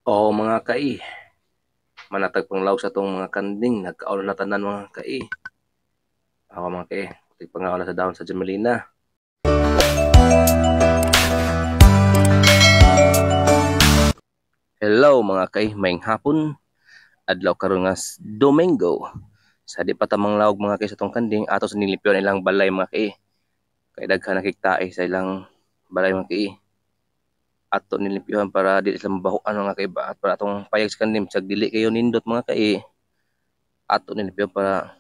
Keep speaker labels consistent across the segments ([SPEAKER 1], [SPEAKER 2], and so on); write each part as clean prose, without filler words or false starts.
[SPEAKER 1] Oo mga kai, manatag panglaw sa tong mga kanding, nagkaon na tanan mga kai. Ako mga kai, tigpangaon na sa dahon sa Jamelina. Hello mga kai, maayong hapon. Adlaw karon nga Domingo. Sa di pa tamang lawog mga kai sa tong kanding, ato sa nilipyon ilang balay mga kai. Kay daghan nakiktae sa ilang balay mga kai. Ato nilipyon para di sila mabahuan mga kai ba. At para atong payag sa kanding, sag dili kayo nindot mga kai. Ato nilipyon para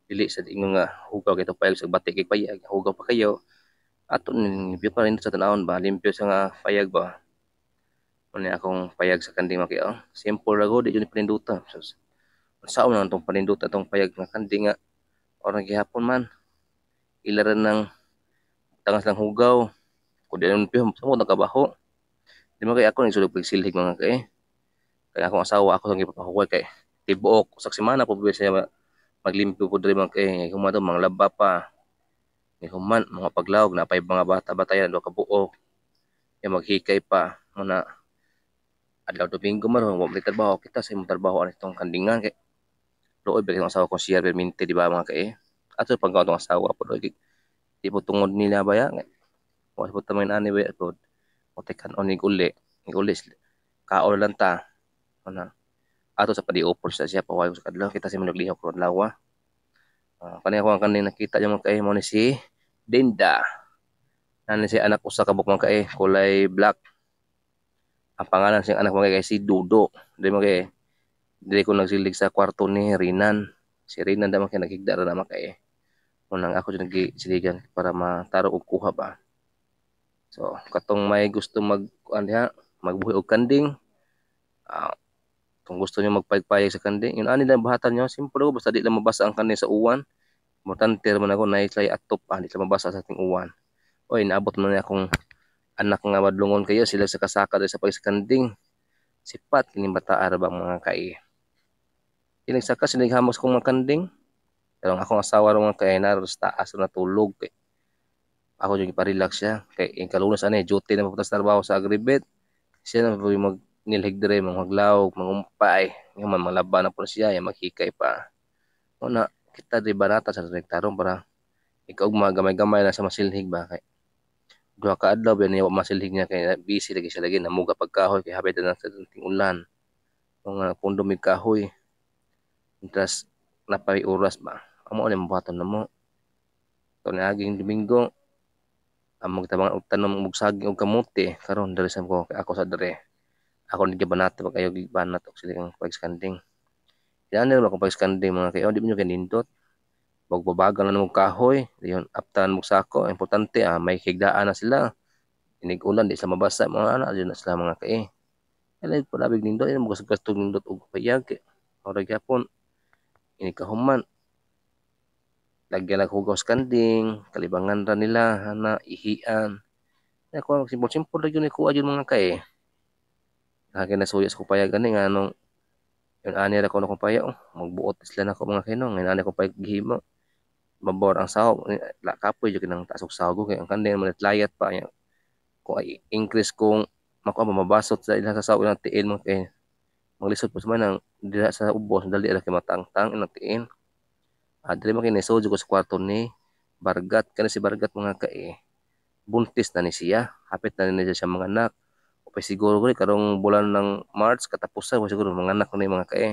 [SPEAKER 1] dili sa ingon nga hugaw kay payag sa batik kay payag, hugaw pa kayo. Ato limpyo pa rin sa tanawon ba, limpyo sa nga payag ba. Ano akong payag sa kanding makiyo. Simple rago, di yun paninduta. So, saan na itong paninduta itong payag nga kanding nga. Orang gihapon man, ilaran ng tangas lang hugaw. Kung di limpyo, sa mo nakabaho. Di mo kay ako nagsulog pagsilhig mga kay. Kaya akong asawa, ako sa gipapahuway kay. Tibuok, sa simana po siya maglimpyo po diri mga kay. Humato, mga laba pa. Ni human, mga paglawag, napay mga bata-batayan, do kabuok. Yung maghikay pa. Muna, adlaw Domingo man wa may trabaho kita sa imong trabaho ani tong kandingan kay looy ba ang asawa ko siya permente di ba mga kay ato pag tong asawa po di po tungod nila ba ya wa po tamay ani ba po o tekan on nig uli kaol lang ta ana ato sa padiopol sa siya pawayo sa kadlaw kita sa manuglihok ron lawa kani ako ang kanina nakita yung mga kay mo ni si Dinda nani si anak usa ka bukang kay kulay black ang pangalan siyang anak mga kay si Dudo di mo kay dili ko nagsilig sa kwarto ni Rinan. Si Rinan naman kay nagigdara naman kay. Unang ako dyan nagsiligan para mataro og kuha ba. So, katong may gusto ano diha, magbuhi og kanding, ah, kung gusto niyo magpaypayag sa kanding, yun ani lang bahatan niyo, simple basta di lang mabasa ang kanding sa uwan. Importante man ako na itlay atop, di lang mabasa sa ating uwan. Oy, naabot man niya akong anak nga madlungon kayo, sila sa kasaka sa pag sa kanding. Sipat kini bata ara bang mga kai. Sinagsaka sinaghamos kong mga kanding. Pero akong asawa ron kay naros taas na tulog kay ako yung iparelax siya kay yung kalunas ani duty na papunta sa trabaho sa agribet siya na po yung mag nilhig dire maglaw mangumpay yung malaba na po siya yung maghikay pa una kita di barata sa direktarong para ikaw gamay-gamay na sa masilhig ba kay duha ka adlaw ba niya masilhig niya kay busy lagi siya lagi namuga pagkahoy kay habit na sa ting ulan mga pundo mig kahoy intras napay oras ba amo ni mabuhaton na mo to aging Domingo among tabang og tanom og saging og kamote karon diri sa ko ako sa dere ako ni gibanat pag kayo gibanat og silang pagskanding yan nila kung pagskanding mga kayo di mo kanindot magbabagal na mong kahoy diyon aptan mo sako importante may higdaan na sila inig ulan di sa mabasa mga ana diyon na sila mga kay alay po labig nindot ina mo gastog nindot og payag ora gyapon ini kahuman lagyan lang hugaw sa kanding kalibangan ra nila ana ihian ako simple-simple ra gyud ni kuha gyud mga kay Akin na suya sa kupaya gani nga anong yun ani ra ko na kupaya magbuot sila na ko mga kino nga ani ko pa gihimo mabor ang sahog la kapoy jud kinang tasok sahog kay ang kandeng man layat pa nya ko ay increase kung mako mabasot sa ilang sa sahog ilang tiin mo kay maglisod pa man ang dira sa ubos dali ra kay matangtang ilang tiin dili man kay nisod ko sa kwarto ni Bargat kana si Bargat mga kay buntis na ni siya hapit na ni siya mga anak pa siguro ko karong bulan ng March katapusan mo siguro mga anak ko na mga kae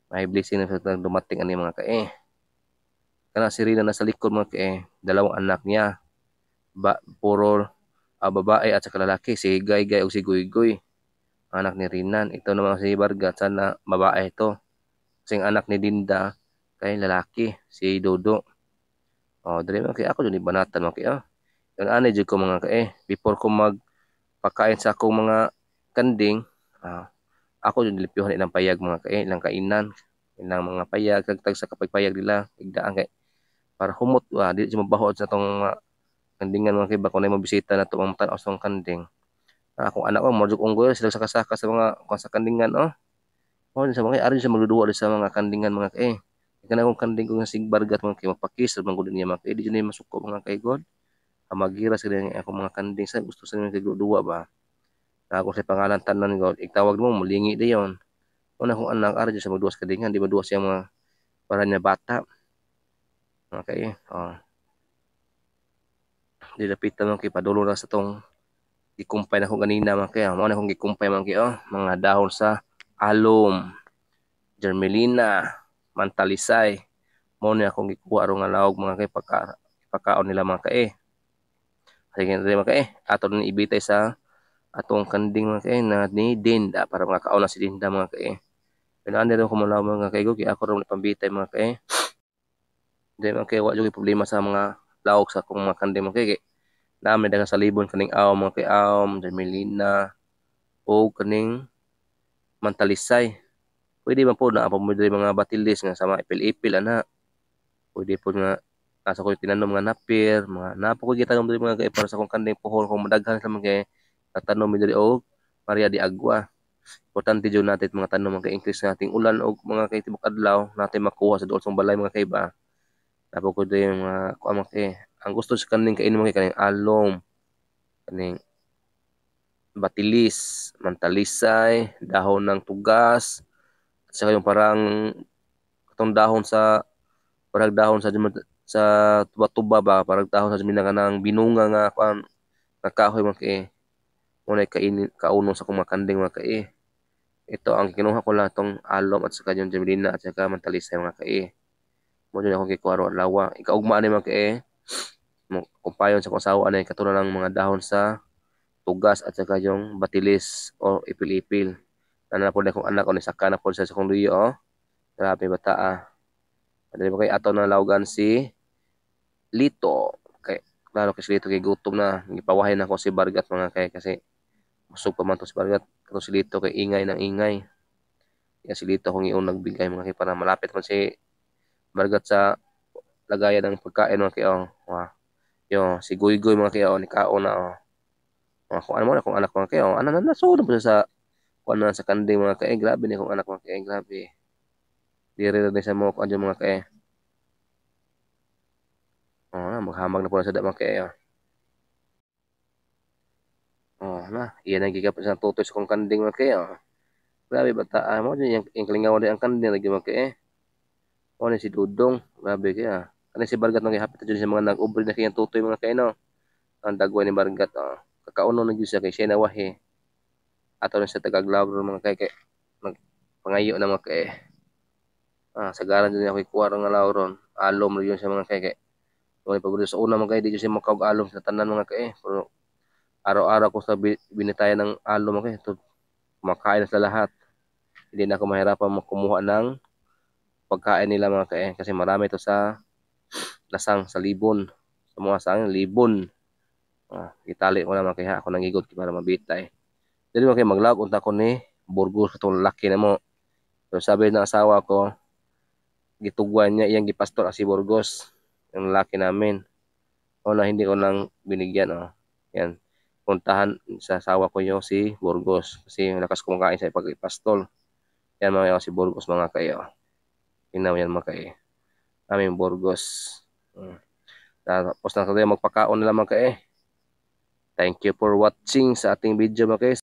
[SPEAKER 1] may blessing na sa dumating ani mga kae kana si Rina nasa likod mga kae dalawang anak niya puro babae at saka lalaki si Gay o si Guy anak ni Rinan ito naman si Bargat sana babae ito kasi anak ni Dinda kay lalaki si Dodo dire man kay ako dun ibanatan man kay yung ani jud ko mga kae before ko magpakain sa akong mga kanding ako yung nilipyuhan ilang payag mga ilang kainan ilang mga payag tagtag sa kapagpayag nila igdaan kay para humot di siya mabaho sa tong kandingan mga kiba kung na mabisita na to ang tanaw sa kanding akong anak ko mo unggoy sila sa kasaka sa mga kung sa kandingan mo sa mga ari sa magduduwa sa mga kandingan mga kana akong kanding kung sigbargat mga kay mapakis man gud niya mga kay di niya masuko mga kay god magira sila nga ako mga kanding sa gusto sa mga kagduduwa ba Ako sa pangalan tanan ko, igtawag mo, mulingi di yon. Una kong anak, ara dyan sa magduwas kadingan, di maduwas yung mga para niya bata. Okay, dilapitan mo kay padulo na sa tong gikumpay na ko ganina man kaya. Mo na akong gikumpay man kayo, mga dahon sa alum, germelina, mantalisay. Mo na akong gikuha ro nga lawog mga kay pagkaon nila mga kay. Sige na mga kay, ato na ibitay sa atong kanding mga kay na ni Dinda para makakaon na si Dinda mga kay. Pinaan rin ko malaw mga kay kaya ako rin pambitay mga kay. Di man kay wa jud problema sa mga lawog sa akong mga kanding mga kay. Namin daga sa libon kaning aw mga kay aw, germelina o kaning mantalisay. Pwede man po na mo diri mga batilis nga sama ipil-ipil ana. Pwede po nga asa ko tinanom nga napir, mga napo ko gitanom diri mga kay para sa akong kanding pohol kung madaghan sa mga tatanom mi diri og Maria de Agua. Importante jud natin mga tanom mga increase nating ulan og mga kay tibok adlaw natin makuha sa duol sa balay mga kay ba. Napo ko diri mga kuha mga kay ang gusto sa kanding kainin mga kay kaning alom, kaning batilis, mantalisay, dahon ng tugas, at saka yung parang katong dahon sa parang dahon sa tuba-tuba ba, parang dahon sa minanga ng binunga nga kuan nga kahoy mga kay muna kainin kaunon sa kumakanding mga kay. Ito ang kinuha ko lang tong alom at saka yung germelina at saka mantalisay mga kay. Mo din akong gikwaro lawa. Ikaugma ni mga kay mo kumpayon sa kung asawa ani katulad ng mga dahon sa tugas at saka yung batilis o ipil-ipil. Ano na po na kong anak o nisaka na po sa kong luyo oh. Grabe bata ah. Dali mo kay ato na lawgan si Lito. Kay klaro kay si Lito kay gutom na. Gipawahay na ko si Bargat mga kay kasi busog pa man to si Bargat. Kato si Lito kay ingay ng ingay. Kaya si Lito kung iyon nagbigay mga kay para malapit man si Bargat sa lagayan ng pagkain mga kay oh. Wow. Yo, si Guy Guy mga kay oh, ni Kao na oh. Kung ano mo na kung anak mga kay oh. Ano na nasunod po sa kuan na sa kanding mga kay grabe ni kung anak mga kay grabe. Diri na sa mo kung mga kay. Maghamag na po na sa mga kay. Na, iyan ang gigap sa tutoy sa kong kanding mga kay. Grabe bata mo din yung kalingaw din ang kanding lagi mga kay. Ni si Dudong, grabe kaya. Ano si Bargat nang gihapit dyan sa mga nag-ubri na kayang tutoy mga kay no. Ang dagway ni Bargat kakauno na dyan siya kay siya nawahi. Ato na sa Tagaglabro mga kay pangayo na mga kay. Sagaran din ako ikuha nga lauron. Alom rin yun sa mga kay. Kung pag sa una mga kay, di siya makawag alom sa tanan mga kay. Pero araw-araw ko sa binitayan ng alom mga kay. Ito, kumakain na sa lahat. Hindi na ako mahirapan kumuha ng pagkain nila mga kay. Kasi marami ito sa lasang, sa libon. Sa mga sang libon. Itali ko na mga kay ako nangigot para mabitay. Jadi mga kay maglag unta ko ni Burgos itong laki na mo. Pero sabi ng asawa ko, gitugwan niya iyang gipastor si Burgos. Yung laki namin. Na hindi ko nang binigyan. Yan. Puntahan sa asawa ko yung si Burgos. Kasi lakas kumakain sa pag-ipastol. Yan mga si Burgos mga kayo. Tingnan yan mga kayo. Aming Burgos. Tapos na kayo magpakaon nila mga kayo. Thank you for watching sa ating video mga kayo.